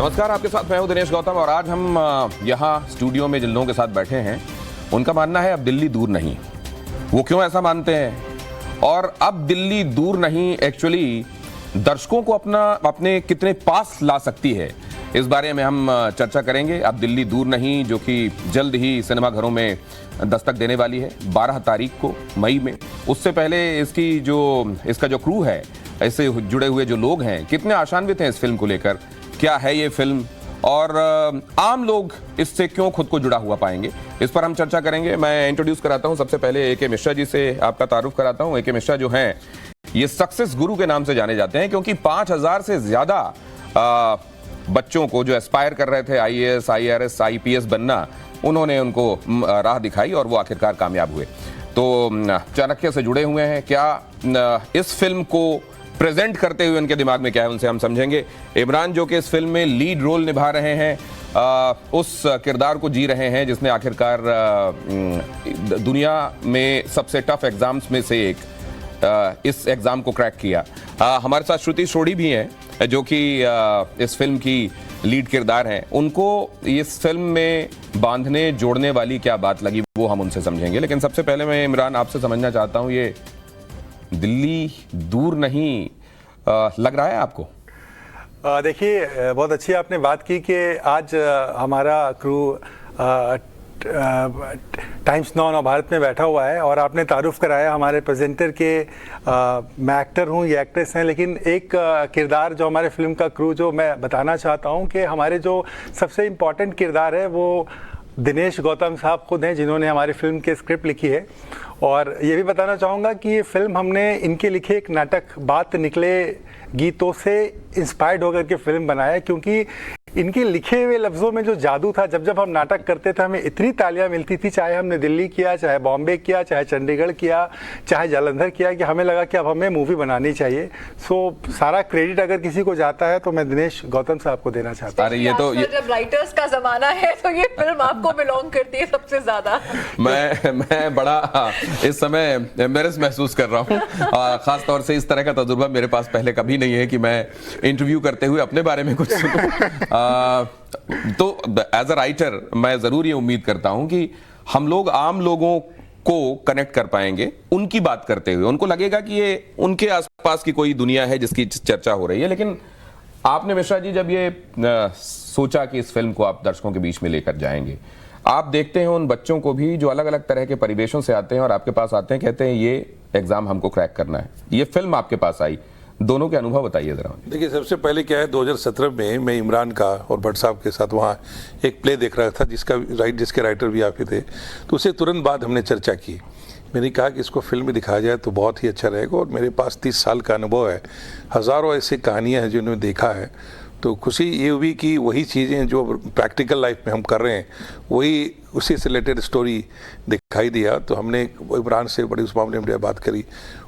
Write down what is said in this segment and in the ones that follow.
नमस्कार, आपके साथ मैं हूं दिनेश गौतम और आज हम यहाँ स्टूडियो में जिन लोगों के साथ बैठे हैं उनका मानना है अब दिल्ली दूर नहीं। वो क्यों ऐसा मानते हैं और अब दिल्ली दूर नहीं एक्चुअली दर्शकों को अपने कितने पास ला सकती है, इस बारे में हम चर्चा करेंगे। अब दिल्ली दूर नहीं जो कि जल्द ही सिनेमाघरों में दस्तक देने वाली है 12 तारीख को मई में। उससे पहले इसका जो क्रू है, इससे जुड़े हुए जो लोग हैं, कितने आशान्वित हैं इस फिल्म को लेकर, क्या है ये फिल्म और आम लोग इससे क्यों खुद को जुड़ा हुआ पाएंगे, इस पर हम चर्चा करेंगे। मैं इंट्रोड्यूस कराता हूं सबसे पहले ए.के. मिश्रा जी से आपका तारुफ कराता हूं। ए.के. मिश्रा जो हैं ये सक्सेस गुरु के नाम से जाने जाते हैं क्योंकि 5000 से ज्यादा बच्चों को जो एस्पायर कर रहे थे IAS, IRS, IPS बनना, उन्होंने उनको राह दिखाई और वो आखिरकार कामयाब हुए। तो चाणक्य से जुड़े हुए हैं, क्या इस फिल्म को प्रेजेंट करते हुए उनके दिमाग में क्या है, उनसे हम समझेंगे। इमरान जो कि इस फिल्म में लीड रोल निभा रहे हैं, उस किरदार को जी रहे हैं जिसने आखिरकार दुनिया में सबसे टफ एग्जाम्स में से एक इस एग्जाम को क्रैक किया। हमारे साथ श्रुति सोढ़ी भी हैं जो कि इस फिल्म की लीड किरदार हैं। उनको इस फिल्म में बांधने जोड़ने वाली क्या बात लगी वो हम उनसे समझेंगे। लेकिन सबसे पहले मैं इमरान आपसे समझना चाहता हूँ, ये दिल्ली दूर नहीं लग रहा है आपको? देखिए, बहुत अच्छी आपने बात की कि आज हमारा क्रू टाइम्स नाउ नवभारत में बैठा हुआ है और आपने तारुफ कराया हमारे प्रेजेंटर के। मैं एक्टर हूँ, ये एक्ट्रेस हैं, लेकिन एक किरदार जो हमारे फिल्म का क्रू जो मैं बताना चाहता हूँ कि हमारे जो सबसे इम्पॉर्टेंट किरदार है वो दिनेश गौतम साहब खुद हैं जिन्होंने हमारी फिल्म की स्क्रिप्ट लिखी है। और ये भी बताना चाहूँगा कि ये फिल्म हमने इनके लिखे एक नाटक बात निकले गीतों से इंस्पायर्ड होकर के फिल्म बनाया, क्योंकि इनके लिखे हुए लफ्ज़ों में जो जादू था, जब हम नाटक करते थे हमें इतनी तालियां मिलती थी, चाहे हमने दिल्ली किया, चाहे बॉम्बे किया, चाहे चंडीगढ़ किया, चाहे जालंधर किया, कि हमें लगा कि अब हमें मूवी बनानी चाहिए। सारा क्रेडिट अगर किसी को जाता है तो मैं दिनेश गौतम साहब को देना चाहता हूँ। जब राइटर्स का जमाना है तो ये फिल्म आपको बिलोंग करती है सबसे ज्यादा। मैं बड़ा इस समय एम्बैरेस महसूस कर रहा हूँ, खास तौर से इस तरह का तजुर्बा मेरे पास पहले कभी नहीं है कि मैं इंटरव्यू करते हुए अपने बारे में कुछ सुनूं। तो एज अ राइटर मैं जरूर ये उम्मीद करता हूं कि हम लोग आम लोगों को कनेक्ट कर पाएंगे उनकी बात करते हुए। उनको लगेगा कि ये उनके आसपास की कोई दुनिया है जिसकी चर्चा हो रही है। लेकिन आपने मिश्रा जी जब ये सोचा कि इस फिल्म को आप दर्शकों के बीच में लेकर जाएंगे, आप देखते हैं उन बच्चों को भी जो अलग अलग तरह के परिवेशों से आते हैं और आपके पास आते हैं, कहते हैं ये एग्जाम हमको क्रैक करना है, ये फिल्म आपके पास आई, दोनों के अनुभव बताइए जरा। देखिए, सबसे पहले क्या है, 2017 में मैं इमरान का और भट्ट साहब के साथ वहाँ एक प्ले देख रहा था जिसके राइटर भी आप ही थे। तो उससे तुरंत बाद हमने चर्चा की। मैंने कहा कि इसको फिल्म में दिखाया जाए तो बहुत ही अच्छा रहेगा और मेरे पास 30 साल का अनुभव है, हज़ारों ऐसी कहानियाँ हैं जिन्होंने देखा है। तो खुशी ये हुई कि वही चीज़ें जो प्रैक्टिकल लाइफ में हम कर रहे हैं वही उसी से रिलेटेड स्टोरी दिखाई दिया। तो हमने इमरान से बड़ी उस मामले में बात करी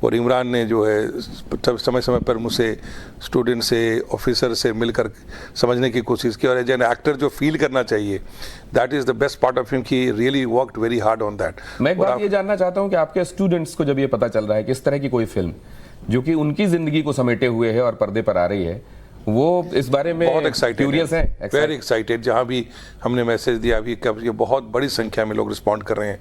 और इमरान ने जो है समय समय पर मुझसे स्टूडेंट से ऑफिसर से मिलकर समझने की कोशिश की। और एज एन एक्टर जो फील करना चाहिए, that is the best part of him, कि really worked very hard on that. मैं एक बात ये जानना चाहता हूँ कि आपके स्टूडेंट्स को जब ये पता चल रहा है कि इस तरह की कोई फिल्म जो कि उनकी जिंदगी को समेटे हुए है और पर्दे पर आ रही है, वो इस बारे में बहुत एक्साइटेड हैं, वेरी एक्साइटेड। जहाँ भी हमने मैसेज दिया, अभी ये बहुत बड़ी संख्या में लोग रिस्पॉन्ड कर रहे हैं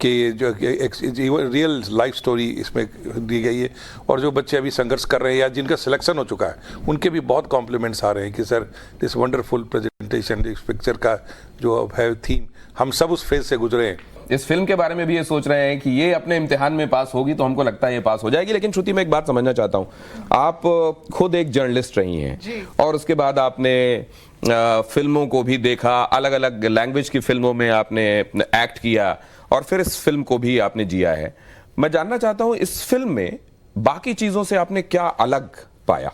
कि जो रियल लाइफ स्टोरी इसमें दी गई है। और जो बच्चे अभी संघर्ष कर रहे हैं या जिनका सिलेक्शन हो चुका है, उनके भी बहुत कॉम्प्लीमेंट्स आ रहे हैं कि सर दिस वंडरफुल प्रेजेंटेशन, इस पिक्चर का जो है थीम, हम सब उस फेज से गुजरे हैं। इस फिल्म के बारे में भी ये सोच रहे हैं कि ये अपने इम्तिहान में पास होगी तो हमको लगता है ये पास हो जाएगी। लेकिन श्रुति, मैं एक बात समझना चाहता हूँ, आप खुद एक जर्नलिस्ट रही हैं और उसके बाद आपने फिल्मों को भी देखा, अलग अलग लैंग्वेज की फिल्मों में आपने एक्ट किया और फिर इस फिल्म को भी आपने जिया है। मैं जानना चाहता हूँ इस फिल्म में बाकी चीजों से आपने क्या अलग पाया?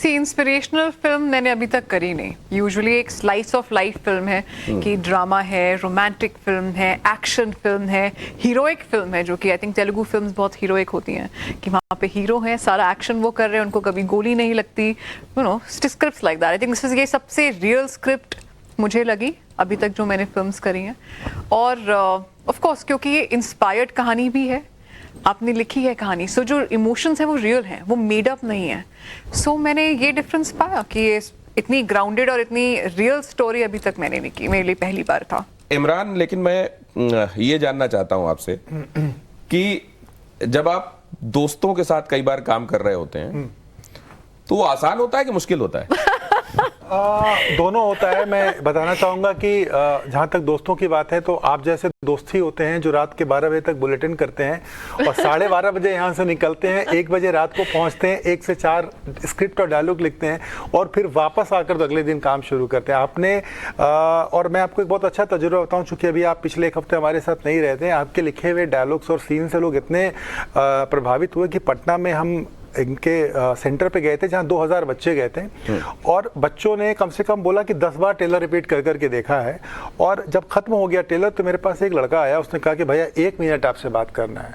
इंस्पिरेशनल फिल्म मैंने अभी तक करी नहीं। यूजुअली एक स्लाइस ऑफ लाइफ फिल्म है कि ड्रामा है, रोमांटिक फिल्म है, एक्शन फिल्म है, हीरोइक फिल्म है, जो कि आई थिंक तेलुगु फिल्म्स बहुत हीरोइक होती हैं कि वहाँ पे हीरो हैं, सारा एक्शन वो कर रहे हैं, उनको कभी गोली नहीं लगती, you know, scripts like that. I think ये सबसे रियल स्क्रिप्ट मुझे लगी अभी तक जो मैंने फिल्म्स करी हैं। और ऑफ कोर्स क्योंकि ये इंस्पायर्ड कहानी भी है, आपने लिखी है कहानी, सो जो इमोशंस है वो रियल है, वो मेड अप नहीं है। सो मैंने ये डिफरेंस पाया कि ये इतनी ग्राउंडेड और इतनी रियल स्टोरी अभी तक मैंने नहीं की, मेरे लिए पहली बार था। इमरान, लेकिन मैं ये जानना चाहता हूं आपसे कि जब आप दोस्तों के साथ कई बार काम कर रहे होते हैं तो वो आसान होता है कि मुश्किल होता है? दोनों होता है। मैं बताना चाहूँगा कि जहाँ तक दोस्तों की बात है तो आप जैसे दोस्त ही होते हैं जो रात के 12 बजे तक बुलेटिन करते हैं और 12:30 बजे यहाँ से निकलते हैं, 1 बजे रात को पहुँचते हैं, 1 से 4 स्क्रिप्ट और डायलॉग लिखते हैं और फिर वापस आकर तो अगले दिन काम शुरू करते हैं। आपने और मैं आपको एक बहुत अच्छा तजुर्बा बताऊँ, चूँकि अभी आप पिछले 1 हफ्ते हमारे साथ नहीं रहते हैं, आपके लिखे हुए डायलॉग्स और सीन से लोग इतने प्रभावित हुए कि पटना में हम इनके सेंटर पे गए थे जहां 2000 बच्चे गए थे और बच्चों ने कम से कम बोला कि 10 बार टेलर रिपीट कर करके देखा है। और जब खत्म हो गया टेलर तो मेरे पास एक लड़का आया, उसने कहा कि भैया 1 मिनट आपसे बात करना है।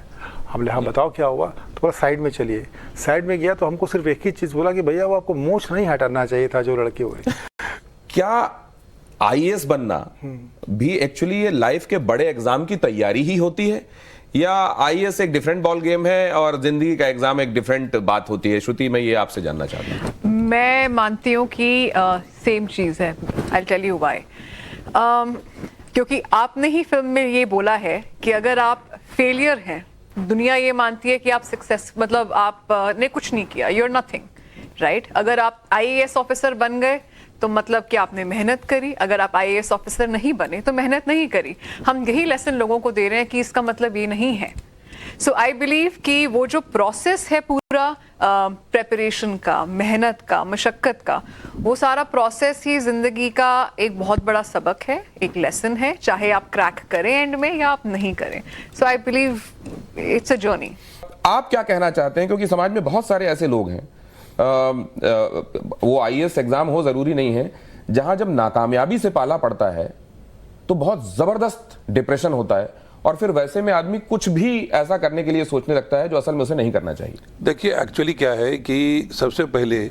हमने हाँ बताओ क्या हुआ, तो बोला साइड में चलिए। साइड में गया तो हमको सिर्फ एक ही चीज़ बोला कि भैया वो आपको मूंछ नहीं हटाना चाहिए था जो लड़के हुए। क्या आईएएस बनना भी एक्चुअली ये लाइफ के बड़े एग्जाम की तैयारी ही होती है, या आईएएस एक डिफरेंट बॉल गेम है और जिंदगी का एग्जाम एक डिफरेंट बात होती है? श्रुति, मैं ये आपसे जानना चाहती हूँ। मैं मानती हूँ कि सेम चीज़ है। I tell you why. क्योंकि आपने ही फिल्म में ये बोला है कि अगर आप फेलियर हैं, दुनिया ये मानती है कि आप सक्सेस, मतलब आप ने कुछ नहीं किया, यू आर नथिंग, राइट? अगर आप आईएएस ऑफिसर बन गए तो मतलब कि आपने मेहनत करी, अगर आप आईएएस ऑफिसर नहीं बने तो मेहनत नहीं करी। हम यही लेसन लोगों को दे रहे हैं कि इसका मतलब ये नहीं है। सो आई बिलीव कि वो जो प्रोसेस है पूरा प्रेपरेशन का, मेहनत का, मशक्क़त का, वो सारा प्रोसेस ही जिंदगी का एक बहुत बड़ा सबक है, एक लेसन है, चाहे आप क्रैक करें एंड में या आप नहीं करें। So I believe it's a journey. आप क्या कहना चाहते हैं, क्योंकि समाज में बहुत सारे ऐसे लोग हैं, वो आईएएस एग्जाम हो जरूरी नहीं है, जहां जब नाकामयाबी से पाला पड़ता है तो बहुत जबरदस्त डिप्रेशन होता है और फिर वैसे में आदमी कुछ भी ऐसा करने के लिए सोचने लगता है जो असल में उसे नहीं करना चाहिए। देखिए, एक्चुअली क्या है कि सबसे पहले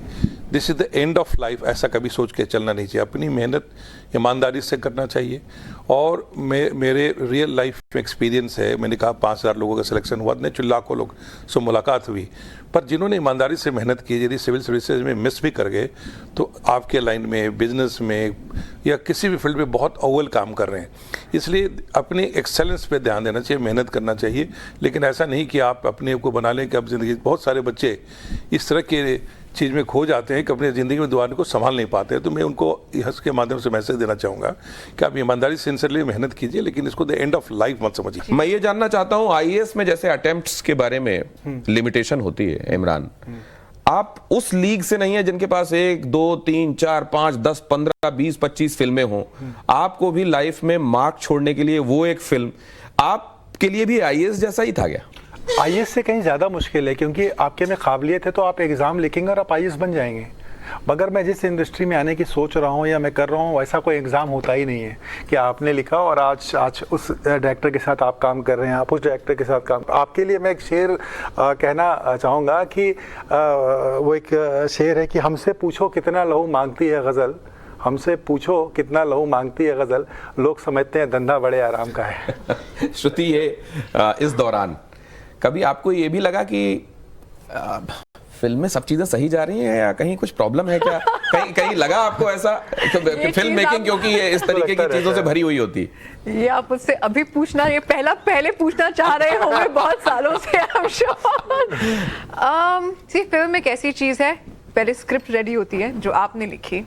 this is the end of life, ऐसा कभी सोच के चलना नहीं चाहिए। अपनी मेहनत ईमानदारी से करना चाहिए। और मेरे रियल लाइफ में एक्सपीरियंस है, मैंने कहा 5000 लोगों का सिलेक्शन हुआ, नेचुरल लाखों लोग से मुलाकात हुई, पर जिन्होंने ईमानदारी से मेहनत की, यदि सिविल सर्विसेज में मिस भी कर गए तो आपके लाइन में, बिजनेस में या किसी भी फील्ड में बहुत अव्वल काम कर रहे हैं। इसलिए अपनी एक्सेलेंस पे ध्यान देना चाहिए, मेहनत करना चाहिए, लेकिन ऐसा नहीं कि आप अपने को बना लें कि अब ज़िंदगी। बहुत सारे बच्चे इस तरह के चीज़ में खो जाते हैं कि अपनी ज़िंदगी में दुआने को संभाल नहीं पाते हैं। तो मैं उनको हंस के माध्यम से मैसेज देना चाहूँगा कि आप ईमानदारी सिंसियरली मेहनत कीजिए, लेकिन इसको द एंड ऑफ लाइफ मत समझिए। मैं ये जानना चाहता हूँ, आईएएस में जैसे अटेम्प्ट्स के बारे में लिमिटेशन होती है इमरान, आप उस लीग से नहीं है जिनके पास 1, 2, 3, 4, 5, 10, 15, 20, 25 फिल्में हों। आपको भी लाइफ में मार्क छोड़ने के लिए वो एक फिल्म, आपके लिए भी आईएएस जैसा ही था क्या? आईएएस से कहीं ज़्यादा मुश्किल है, क्योंकि आपके में काबिलियत है तो आप एग्ज़ाम लिखेंगे और आप आईएएस बन जाएंगे। मगर मैं जिस इंडस्ट्री में आने की सोच रहा हूँ या मैं कर रहा हूँ, वैसा कोई एग्ज़ाम होता ही नहीं है कि आपने लिखा और आज उस डायरेक्टर के साथ आप काम कर रहे हैं, आप उस डायरेक्टर के साथ काम। आपके लिए मैं एक शेर कहना चाहूँगा कि वो एक शेर है कि हमसे पूछो कितना लहू मांगती है गज़ल, हमसे पूछो कितना लहू मांगती है गज़ल, लोग समझते हैं धंधा बड़े आराम का है। श्रुति, ये इस दौरान कभी आपको ये भी लगा कि फिल्म में सब चीजें सही जा रही हैं या कहीं कुछ प्रॉब्लम है क्या? कहीं लगा आपको ऐसा? फिल्म मेकिंग क्योंकि ये इस तरीके की चीजों से भरी हुई होती है। ये आप मुझसे अभी पूछना, ये पहले पूछना चाह रहे होंगे बहुत सालों से, I am sure. See, film एक ऐसी चीज है, पहले स्क्रिप्ट रेडी होती है जो आपने लिखी,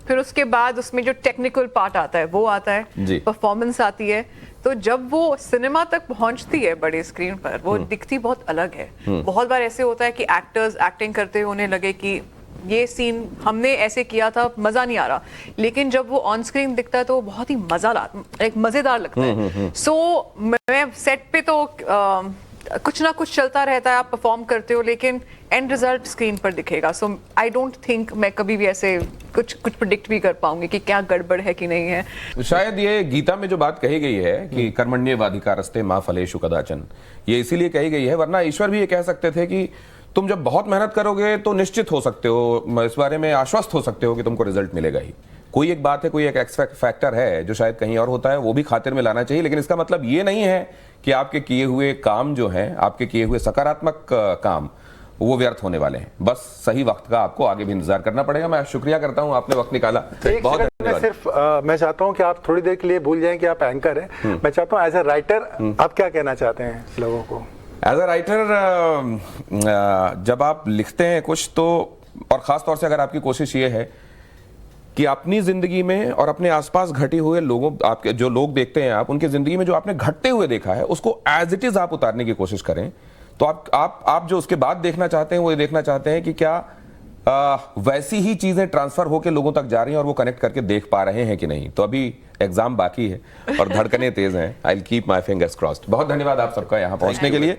फिर उसके बाद उसमें जो टेक्निकल पार्ट आता है वो आता है, परफॉर्मेंस आती है। तो जब वो सिनेमा तक पहुंचती है बड़े स्क्रीन पर, वो दिखती बहुत अलग है। बहुत बार ऐसे होता है कि एक्टर्स एक्टिंग करते हुए उन्हें लगे कि ये सीन हमने ऐसे किया था, मजा नहीं आ रहा, लेकिन जब वो ऑन स्क्रीन दिखता है तो वो बहुत ही एक मजेदार लगता है। सो मैं सेट पे तो कुछ ना कुछ चलता रहता है, आप परफॉर्म करते हो, लेकिन एंड रिजल्ट स्क्रीन पर दिखेगा। सो आई डोंट थिंक मैं कभी भी ऐसे कुछ प्रिडिक्ट भी कर पाऊंगी कि क्या गड़बड़ है कि नहीं है। शायद ये गीता में जो बात कही गई है कि कर्मण्येवाधिकारस्ते मा फलेषु कदाचन, ये इसीलिए कही गई है, वरना ईश्वर भी ये कह सकते थे कि तुम जब बहुत मेहनत करोगे तो निश्चित हो सकते हो, इस बारे में आश्वस्त हो सकते हो कि तुमको रिजल्ट मिलेगा ही। कोई एक बात है, कोई एक एक्स फैक्टर है जो शायद कहीं और होता है, वो भी खातिर में लाना चाहिए। लेकिन इसका मतलब ये नहीं है कि आपके किए हुए काम जो हैं, आपके किए हुए सकारात्मक काम वो व्यर्थ होने वाले हैं। बस सही वक्त का आपको आगे भी इंतजार करना पड़ेगा। मैं शुक्रिया करता हूं, आपने वक्त निकाला, बहुत धन्यवाद। सिर्फ मैं चाहता हूं कि आप थोड़ी देर के लिए भूल जाएं कि आप एंकर हैं। मैं चाहता हूं एज ए राइटर आप क्या कहना चाहते हैं लोगों को? एज अ राइटर जब आप लिखते हैं कुछ तो, और ख़ास तौर से अगर आपकी कोशिश ये है कि अपनी ज़िंदगी में और अपने आसपास घटे हुए लोगों, आपके जो लोग देखते हैं आप, उनकी ज़िंदगी में जो आपने घटते हुए देखा है उसको एज इट इज़ आप उतारने की कोशिश करें। तो आप जो उसके बाद देखना चाहते हैं वो ये देखना चाहते हैं कि क्या वैसी ही चीज़ें ट्रांसफ़र होकर लोगों तक जा रही हैं और वो कनेक्ट करके देख पा रहे हैं कि नहीं। तो अभी एग्ज़ाम बाकी है और धड़कनें तेज़ हैं। I will keep my fingers crossed. बहुत धन्यवाद आप सबका यहाँ पहुँचने के लिए।